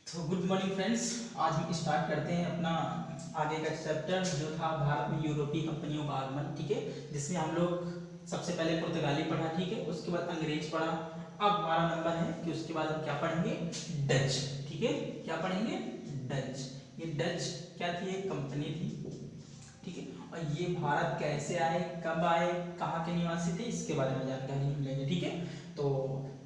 तो good morning friends. आज हम स्टार्ट करते हैं अपना आगे का चैप्टर जो था भारत में यूरोपीय कंपनियों का आगमन। ठीक है, जिसमें हम लोग सबसे पहले पुर्तगाली पढ़ा, ठीक है, उसके बाद अंग्रेज पढ़ा। अब हमारा नंबर है कि उसके बाद हम क्या पढ़ेंगे, डच। ठीक है, क्या पढ़ेंगे, डच। ये डच क्या थी, एक कंपनी थी। ठीक है, और ये भारत कैसे आए, कब आए, कहाँ के निवासी थे, इसके बारे में जानकारी हम लेंगे। ठीक है, तो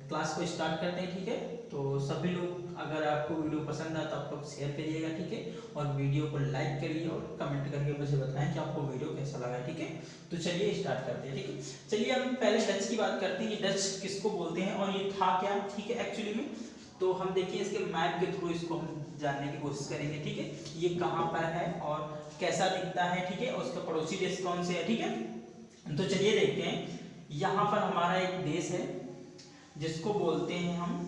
क्लास को स्टार्ट करते हैं। ठीक है, तो सभी लोग, अगर आपको वीडियो पसंद आए तो आप लोग शेयर करिएगा। ठीक है, और वीडियो को लाइक करिए और कमेंट करके मुझे बताएं कि आपको वीडियो कैसा लगा। ठीक है, तो चलिए स्टार्ट करते हैं। ठीक है, चलिए हम पहले डच की बात करते हैं। ये डच किसको बोलते हैं और ये था क्या। ठीक है, एक्चुअली में तो हम देखिए इसके मैप के थ्रू इसको हम जानने की कोशिश करेंगे। ठीक है, ये कहाँ पर है और कैसा दिखता है। ठीक है, और उसका पड़ोसी देश कौन से है। ठीक है, तो चलिए देखते हैं। यहाँ पर हमारा एक देश है जिसको बोलते हैं हम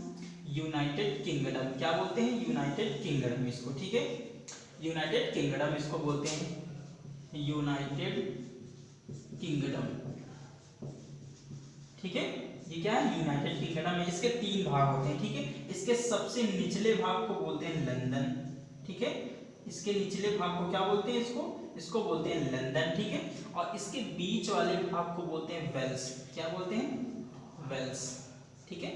यूनाइटेड किंगडम। क्या बोलते हैं, यूनाइटेड किंगडम इसको। ठीक है, यूनाइटेड किंगडम इसको बोलते हैं, यूनाइटेड किंगडम। ठीक है, ये क्या है, यूनाइटेड किंगडम है। इसके तीन भाग होते हैं। ठीक है, इसके सबसे निचले भाग को बोलते हैं लंदन। ठीक है, इसके निचले भाग को क्या बोलते हैं, इसको बोलते हैं लंदन। ठीक है, और इसके बीच वाले भाग को बोलते हैं वेल्स। क्या बोलते हैं, वेल्स। ठीक है,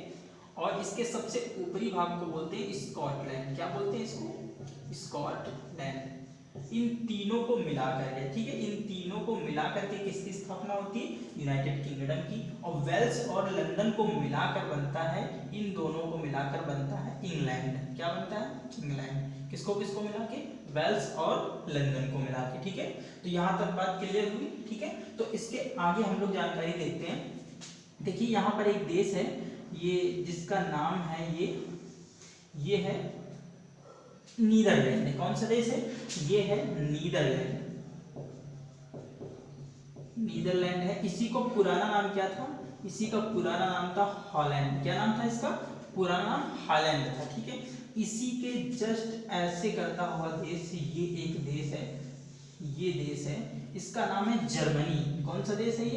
और इसके सबसे ऊपरी भाग को बोलते हैं स्कॉटलैंड। क्या बोलते हैं इसको, स्कॉटलैंड। इन तीनों को मिलाकर के, ठीक है, इन तीनों को मिलाकर के किसकी स्थापना होती है, यूनाइटेड किंगडम की। और वेल्स और लंदन को मिलाकर बनता है, इन दोनों को मिलाकर बनता है इंग्लैंड। क्या बनता है, इंग्लैंड। किसको किसको मिला के, वेल्स और लंदन को मिला के। ठीक है, तो यहाँ तक बात क्लियर हुई। ठीक है, तो इसके आगे हम लोग जानकारी देखते हैं। देखिए यहाँ पर एक देश है, ये जिसका नाम है ये है नीदरलैंड। कौन सा देश है, ये है नीदरलैंड। नीदरलैंड है। इसी को पुराना नाम क्या था, इसी का पुराना नाम था हॉलैंड। क्या नाम था इसका, पुराना नाम हॉलैंड था। ठीक है, इसी के जस्ट ऐसे करता हुआ देश ये एक देश है, ये देश है, इसका नाम है जर्मनी। कौन सा देश है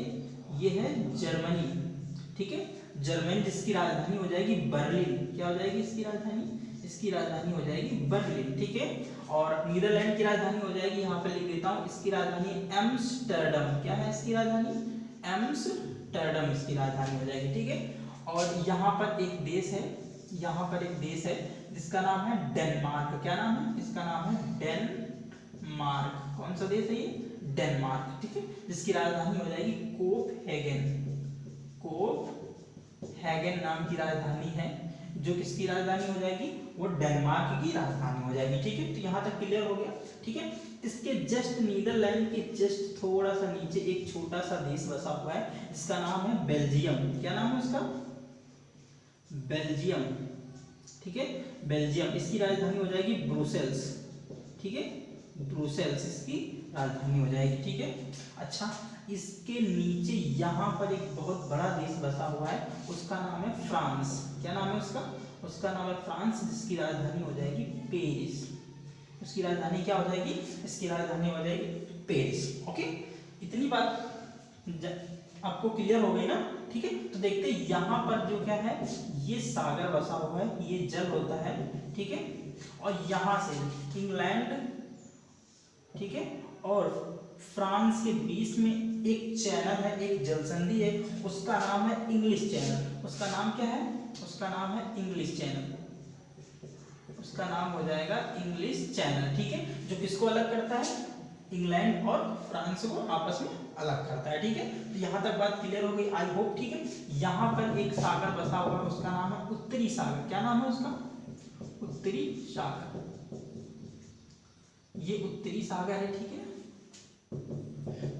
ये है जर्मनी। ठीक है, जर्मनी, जिसकी राजधानी हो जाएगी बर्लिन। क्या हो जाएगी इसकी राजधानी, इसकी राजधानी हो जाएगी बर्लिन। ठीक है, और नीदरलैंड की राजधानी हो जाएगी, यहाँ पे लिख देता हूँ, इसकी राजधानी एम्स्टर्डम। क्या है इसकी राजधानी, एम्स्टर्डम इसकी राजधानी हो जाएगी। ठीक है, और यहाँ पर एक देश है, यहाँ पर एक देश है जिसका नाम है डेनमार्क। क्या नाम है, इसका नाम है डेनमार्क। कौन सा देश है ये, डेनमार्क। ठीक है, जिसकी राजधानी हो जाएगी कोपहेगन। कोपहेगन नाम की राजधानी है, जो किसकी राजधानी हो जाएगी, वो डेनमार्क की राजधानी हो जाएगी। ठीक है, तो यहाँ तक क्लियर हो गया। ठीक है, इसके जस्ट नीदरलैंड के जस्ट थोड़ा सा नीचे एक छोटा सा देश बसा हुआ है जिसका नाम है बेल्जियम। क्या नाम है उसका, बेल्जियम। ठीक है, बेल्जियम, इसकी राजधानी हो जाएगी ब्रुसेल्स। ठीक है, ब्रुसेल्स इसकी राजधानी हो जाएगी। ठीक है, अच्छा, इसके नीचे यहाँ पर एक बहुत बड़ा देश बसा हुआ है, उसका नाम है फ्रांस। क्या नाम है उसका, उसका नाम है फ्रांस, जिसकी राजधानी हो जाएगी पेरिस। उसकी राजधानी क्या हो जाएगी, इसकी राजधानी हो जाएगी पेरिस। ओके, इतनी बात आपको क्लियर हो गई ना। ठीक है, तो देखते हैं यहाँ पर जो क्या है, ये सागर बसा हुआ है, ये जल होता है। ठीक है, और यहाँ से इंग्लैंड, ठीक है, और फ्रांस के बीच में एक चैनल है, एक जलसंधि है, उसका नाम है इंग्लिश चैनल। उसका नाम क्या है, उसका नाम है इंग्लिश चैनल। उसका नाम हो जाएगा इंग्लिश चैनल। ठीक है, जो किसको अलग करता है, इंग्लैंड और फ्रांस को आपस में अलग करता है। ठीक है, तो यहाँ तक बात क्लियर हो गई, आई होप। ठीक है, यहाँ पर एक सागर बसा हुआ है, उसका नाम है उत्तरी सागर। क्या नाम है उसका, उत्तरी सागर। ये उत्तरी सागर है। ठीक है,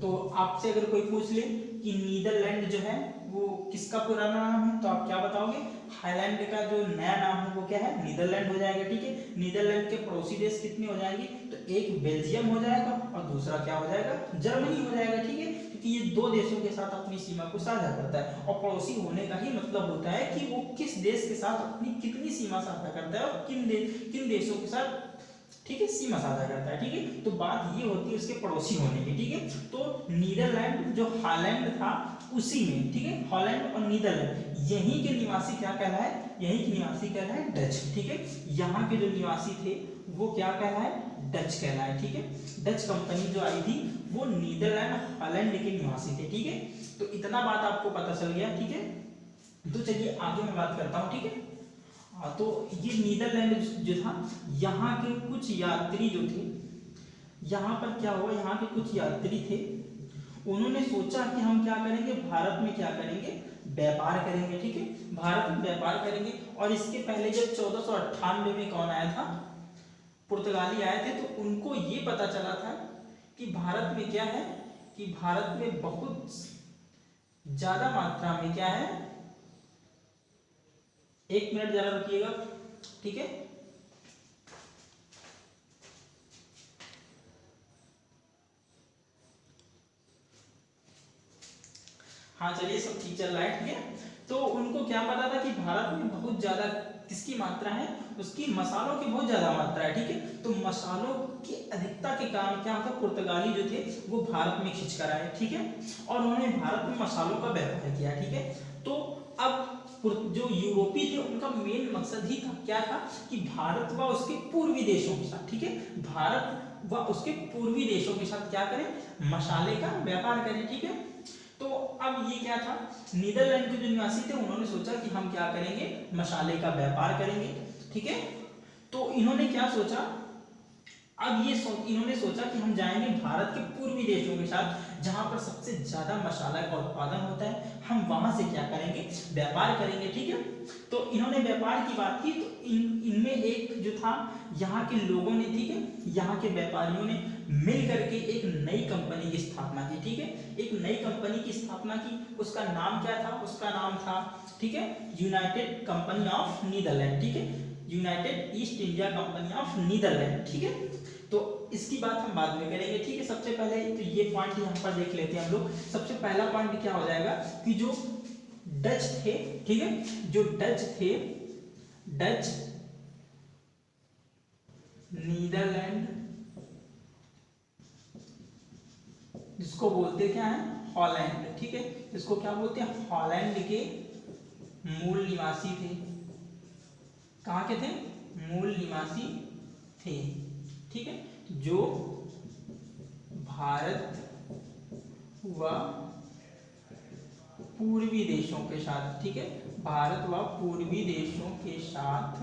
तो आपसे अगर कोई पूछ ले कि नीदरलैंड जो है वो किसका पुराना नाम है, तो आप क्या बताओगे, हाईलैंड का जो नया नाम है वो क्या है, नीदरलैंड हो जाएगा। ठीक है, नीदरलैंड के पड़ोसी देश कितने हो जाएंगे, तो एक बेल्जियम हो जाएगा और दूसरा क्या हो जाएगा, जर्मनी हो जाएगा। ठीक है, क्योंकि ये दो देशों के साथ अपनी सीमा को साझा करता है, और पड़ोसी होने का ही मतलब होता है कि वो किस देश के साथ अपनी कितनी सीमा साझा करता है और किन देशों के साथ, ठीक है, सी मसादा करता है, ठीक है। तो बात ये होती है उसके पड़ोसी होने की, ठीक है। तो नीदरलैंड जो हॉलैंड था उसी में, ठीक है, हॉलैंड और नीदरलैंड यहीं के निवासी क्या कहलाए, यहीं के निवासी कहलाए डच, ठीक है। यहाँ के जो निवासी थे वो क्या कहलाए, डच कहलाए, ठीक है। डच कंपनी जो आई थी वो नीदरलैंड हॉलैंड के निवासी थे, ठीक है। तो इतना बात आपको पता चल गया, ठीक है। तो चलिए आगे मैं बात करता हूँ, ठीक है। तो ये नीदरलैंड जो था, यहाँ के कुछ यात्री जो थे, यहाँ पर क्या हुआ, यहाँ के कुछ यात्री थे, उन्होंने सोचा कि हम क्या करेंगे, भारत में क्या करेंगे, व्यापार करेंगे, ठीक है, भारत में व्यापार करेंगे। और इसके पहले जब 1498 में कौन आया था, पुर्तगाली आए थे, तो उनको ये पता चला था कि भारत में क्या है, कि भारत में बहुत ज्यादा मात्रा में क्या है, एक मिनट जरा रुकिएगा, ठीक है। हाँ चलिए सब ठीक चल रहा है, ठीक है। तो उनको क्या पता था कि भारत में बहुत ज्यादा किसकी मात्रा है, उसकी मसालों की बहुत ज्यादा मात्रा है, ठीक है। तो मसालों की अधिकता के कारण क्या होता, पुर्तगाली जो थे वो भारत में खिंच कर आए, ठीक है। और उन्होंने भारत में मसालों का व्यापार किया, ठीक है। तो अब जो यूरोपी थे उनका मेन मकसद ही था, क्या था, कि भारत व उसके पूर्वी देशों के साथ, ठीक है, भारत व उसके पूर्वी देशों के साथ क्या करें, मसाले का व्यापार करें, ठीक है। तो अब ये क्या था, नीदरलैंड के जो निवासी थे उन्होंने सोचा कि हम क्या करेंगे, मसाले का व्यापार करेंगे, ठीक है। तो इन्होंने क्या सोचा, अब ये इन्होंने सोचा कि हम जाएंगे भारत के पूर्वी देशों के साथ जहां पर सबसे ज्यादा मसाला का उत्पादन होता है, हम वहां से क्या करेंगे, व्यापार करेंगे, ठीक है। तो इन्होंने व्यापार की बात की, तो इनमें एक जो था यहाँ के लोगों ने, ठीक है, यहाँ के व्यापारियों ने मिल करके एक नई कंपनी की स्थापना की, ठीक है, एक नई कंपनी की स्थापना की। उसका नाम क्या था, उसका नाम था, ठीक है, यूनाइटेड कंपनी ऑफ नीदरलैंड, ठीक है, United East India Company of Netherland, ठीक है। तो इसकी बात हम बाद में करेंगे, ठीक है। सबसे पहले तो ये पॉइंट यहाँ पर देख लेते हैं हम लोग। सबसे पहला पॉइंट क्या हो जाएगा कि जो डच थे, ठीक है, जो डच थे, डच नीदरलैंड, जिसको बोलते क्या है, हॉलैंड, ठीक है, इसको क्या बोलते हैं, हॉलैंड के मूल निवासी थे। कहाँ के थे, मूल निवासी थे, ठीक है, जो भारत व पूर्वी देशों के साथ, ठीक है, भारत व पूर्वी देशों के साथ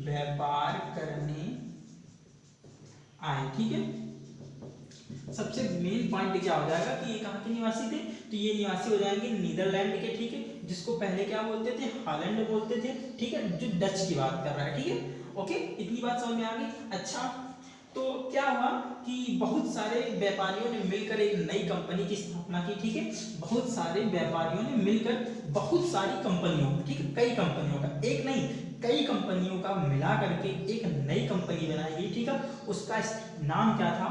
व्यापार करने आए, ठीक है। सबसे मेन पॉइंट क्या हो जाएगा कि ये कहाँ के निवासी थे, तो ये निवासी हो जाएंगे नीदरलैंड के, ठीक है, जिसको पहले क्या बोलते थे, हॉलैंड बोलते थे, ठीक है, जो डच की बात कर रहा है, ठीक है। ओके, इतनी बात समझ में आ गई। अच्छा, तो क्या हुआ कि बहुत सारे व्यापारियों ने मिलकर एक नई कंपनी की स्थापना की, ठीक है, बहुत सारे व्यापारियों ने मिलकर बहुत सारी कंपनियों, ठीक है, कई कंपनियों का, एक नहीं कई कंपनियों का मिला करके एक नई कंपनी बनाई गई, ठीक है। उसका नाम क्या था,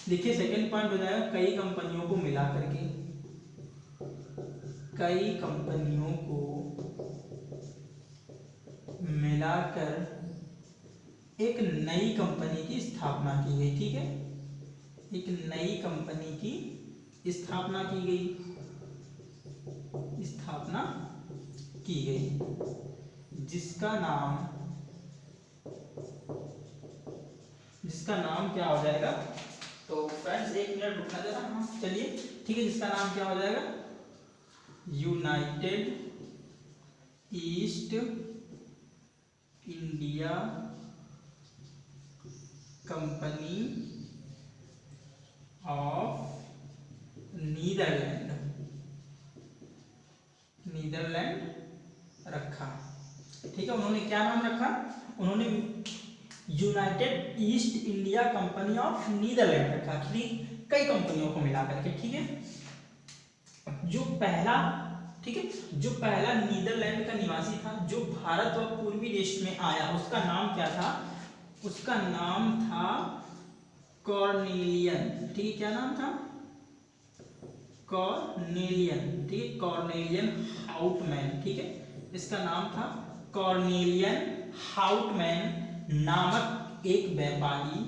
देखिए सेकंड पॉइंट हो जाएगा, कई कंपनियों को मिला करके, कई कंपनियों को मिलाकर एक नई कंपनी की स्थापना की गई, ठीक है, एक नई कंपनी की स्थापना की गई, स्थापना की गई, जिसका नाम क्या हो जाएगा, तो फ्रेंड्स एक मिनट रुकना जरा, हाँ चलिए, ठीक है, जिसका नाम क्या हो जाएगा, United East India Company of Netherland, Netherland रखा, ठीक है। उन्होंने क्या नाम रखा, उन्होंने United East India Company of Netherland रखा, कई कंपनियों को मिला करके, ठीक है। जो पहला, ठीक है, जो पहला नीदरलैंड का निवासी था जो भारत और पूर्वी देश में आया, उसका नाम क्या था, उसका नाम था कॉर्नेलियन, ठीक है, क्या नाम था, कॉर्नेलियन, ठीक है, कॉर्नेलियन हाउटमैन, ठीक है, इसका नाम था कॉर्नेलियन हाउटमैन, नामक एक व्यापारी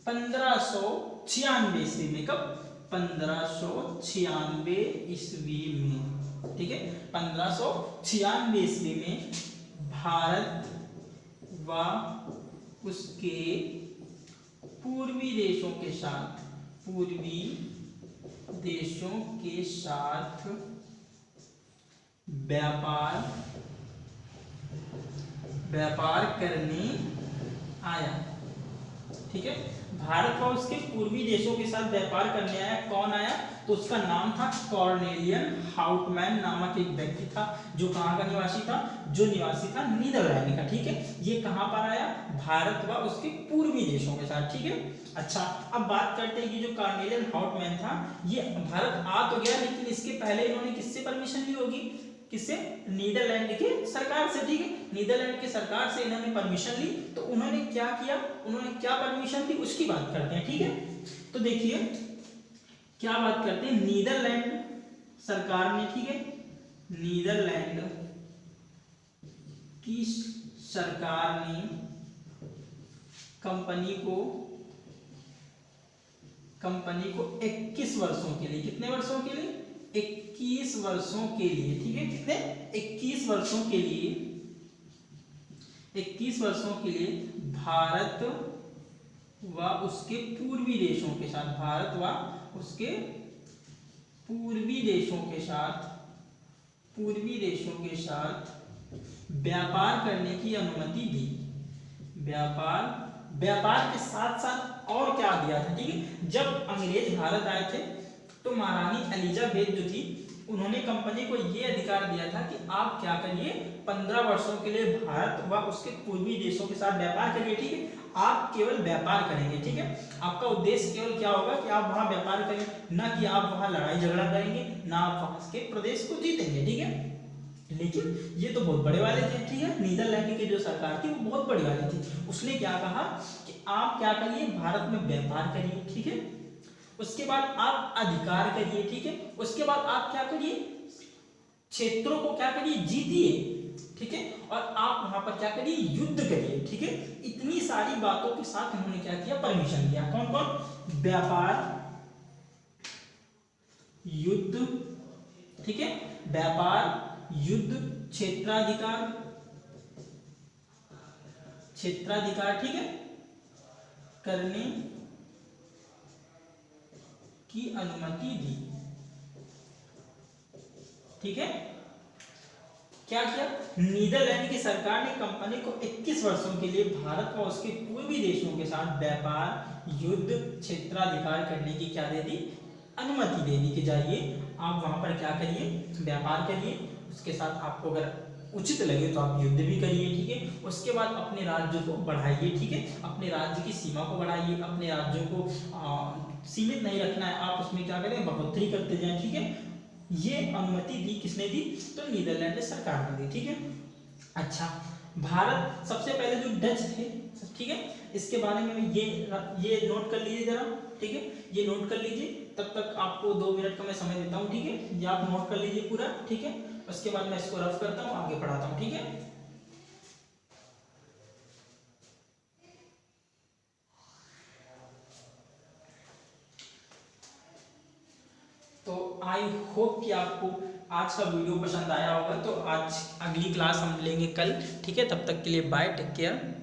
1596 ईस्वी में, कब? 1596 ईस्वी में, ठीक है, 1596 ईस्वी में भारत व उसके पूर्वी देशों के साथ व्यापार करने आया, ठीक है। भारत व उसके पूर्वी देशों के साथ व्यापार करने आया। कौन आया? तो उसका नाम था कॉर्नेलियन हाउटमैन नामक एक व्यक्ति था, जो कहाँ का निवासी था? जो निवासी था नीदरलैंड का, ठीक है। ये कहाँ पर आया? भारत व उसके पूर्वी देशों के साथ, ठीक है। अच्छा, अब बात करते हैं कि जो कॉर्नेलियन हाउटमैन था, ये भारत आ तो गया, लेकिन इसके पहले इन्होंने किससे परमिशन ली होगी? किससे? नीदरलैंड की सरकार से, ठीक है। नीदरलैंड की सरकार से इन्होंने परमिशन ली, तो उन्होंने क्या किया? उन्होंने क्या परमिशन दी उसकी बात करते हैं, ठीक है। तो देखिए क्या बात करते हैं, नीदरलैंड सरकार ने, ठीक है, नीदरलैंड की सरकार ने कंपनी को 21 वर्षों के लिए, कितने वर्षों के लिए? 21 वर्षों के लिए, ठीक है। कितने? 21 वर्षों के लिए, 21 वर्षों के लिए भारत व उसके पूर्वी देशों के साथ, भारत व उसके पूर्वी देशों के साथ व्यापार करने की अनुमति दी। व्यापार के साथ साथ और क्या दिया था, ठीक है। जब अंग्रेज भारत आए थे, तो महारानी एलिजाबेथ जो थी, उन्होंने कंपनी को ये अधिकार दिया था कि आप क्या करिए, 15 वर्षों के लिए भारत व उसके पूर्वी देशों के साथ व्यापार करिए, ठीक है। आप केवल व्यापार करेंगे, ठीक है। आपका उद्देश्य केवल क्या होगा कि आप वहां व्यापार करें, ना कि आप वहां लड़ाई झगड़ा करेंगे, ना आप वहां के प्रदेश को जीतेंगे, ठीक है। लेकिन ये तो बहुत बड़े वाले थे, ठीक है। नीदरलैंड की जो सरकार थी वो बहुत बड़ी वाली थी। उसने क्या कहा कि आप क्या करिए, भारत में व्यापार करिए, ठीक है। उसके बाद आप अधिकार करिए, ठीक है। उसके बाद आप क्या करिए, क्षेत्रों को क्या करिए, जीतिए, ठीक है। और आप वहां पर क्या करिए, युद्ध करिए, ठीक है। इतनी सारी बातों के साथ उन्होंने क्या किया, परमिशन दिया। कौन कौन? व्यापार, युद्ध, ठीक है, व्यापार, युद्ध, क्षेत्राधिकार, ठीक है, करने की अनुमति दी, ठीक है। क्या किया? नीदरलैंड की सरकार ने कंपनी को 21 वर्षों के लिए भारत और उसके पूर्वी देशों के साथ व्यापार, युद्ध, क्षेत्राधिकार करने की क्या दे दी? अनुमति दे दी कि जाइए आप वहां पर क्या करिए, व्यापार करिए। उसके साथ आपको अगर उचित लगे तो आप युद्ध भी करिए, ठीक है। उसके बाद अपने राज्य को बढ़ाइए, ठीक है। अपने राज्य की सीमा को बढ़ाइए, अपने राज्यों को सीमित नहीं रखना है, आप उसमें क्या करें, बढ़ोतरी करते जाएं, ठीक है। ये अनुमति दी, किसने दी? तो नीदरलैंड सरकार ने दी, ठीक है। अच्छा, भारत सबसे पहले जो डच थे, ठीक है, इसके बारे में ये नोट कर लीजिए जरा, ठीक है। ये नोट कर लीजिए, तब तक आपको 2 मिनट का मैं समय देता हूँ, ठीक है। ये आप नोट कर लीजिए पूरा, ठीक है। उसके बाद मैं इसको रफ करता हूँ, आगे पढ़ाता हूँ, ठीक है। तो आई होप कि आपको आज का वीडियो पसंद आया होगा। तो आज अगली क्लास हम लेंगे कल, ठीक है। तब तक के लिए बाय, टेक केयर।